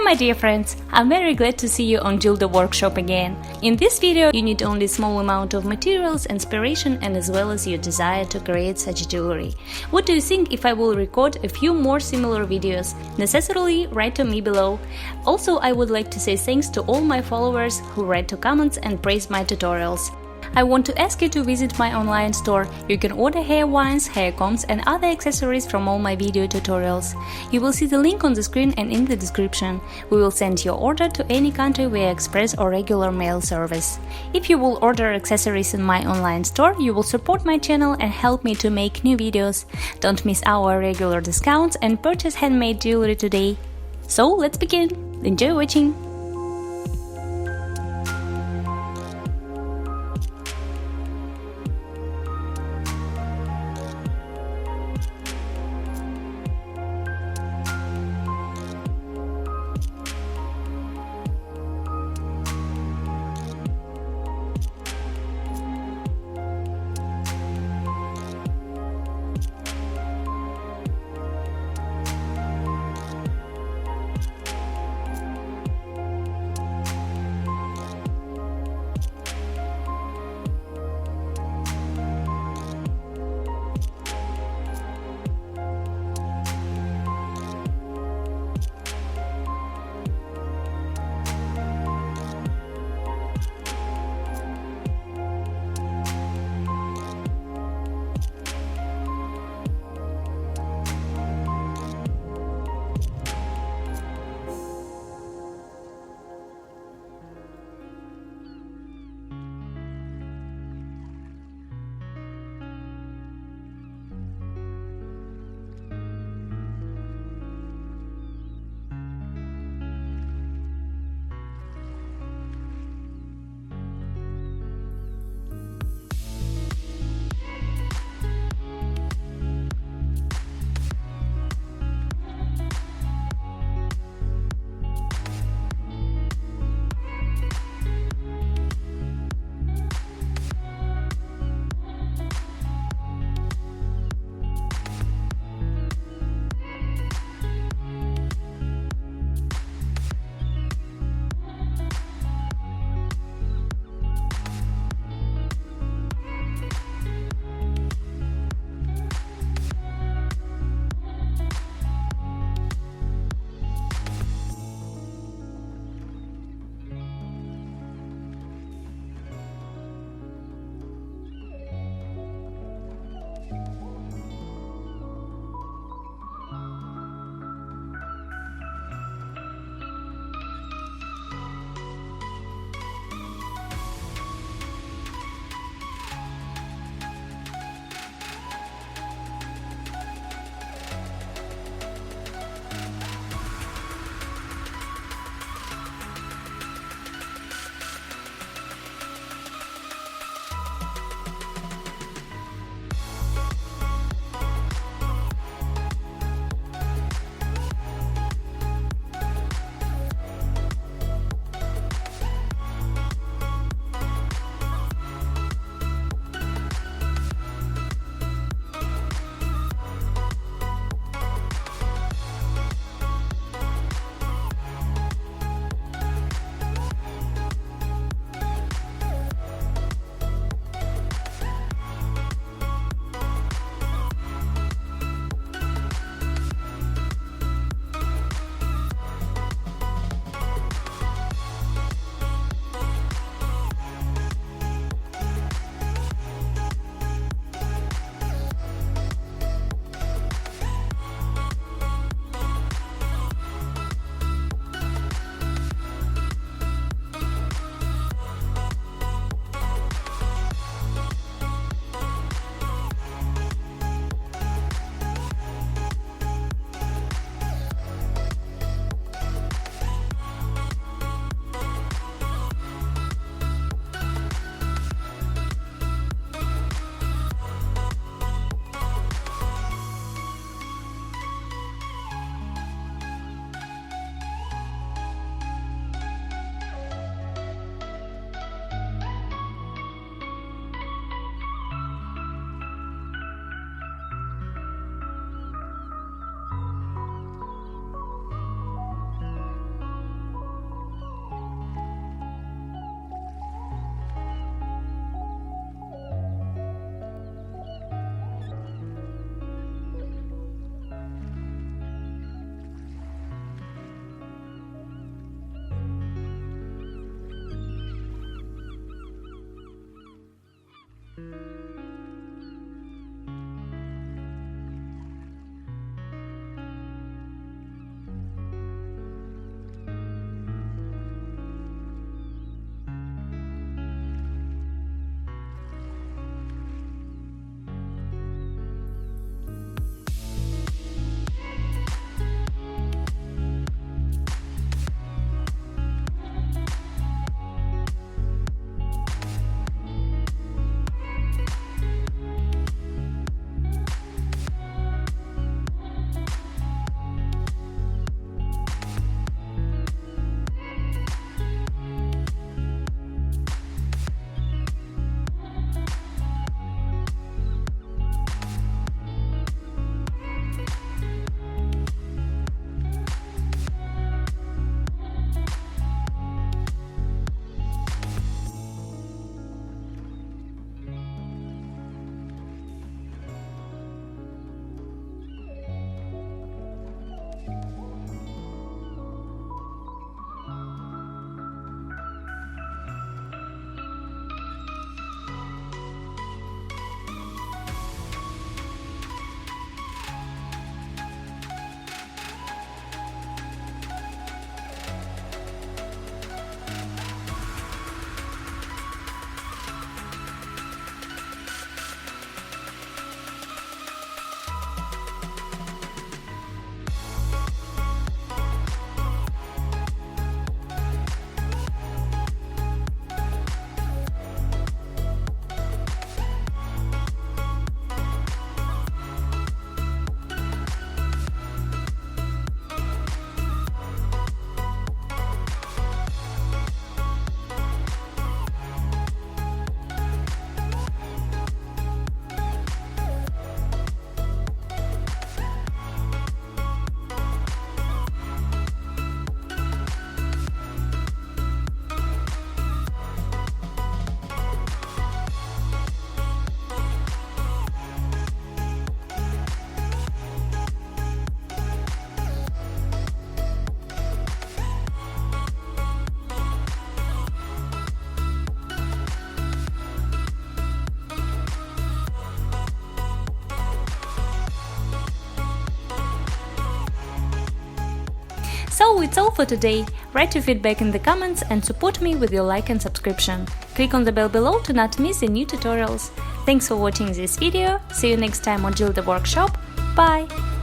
my dear friends, I'm very glad to see you on Gilda Workshop again. In this video you need only small amount of materials, inspiration and as well as your desire to create such jewelry. What do you think if I will record a few more similar videos? Necessarily write to me below. Also, I would like to say thanks to all my followers who write to comments and praise my tutorials. I want to ask you to visit my online store. You can order hair wines, hair combs and other accessories from all my video tutorials. You will see the link on the screen and in the description. We will send your order to any country via express or regular mail service. If you will order accessories in my online store, you will support my channel and help me to make new videos. Don't miss our regular discounts and purchase handmade jewelry today. So let's begin! Enjoy watching! So it's all for today. Write your feedback in the comments and support me with your like and subscription. Click on the bell below to not miss the new tutorials. Thanks for watching this video. See you next time on Gilda Workshop. Bye!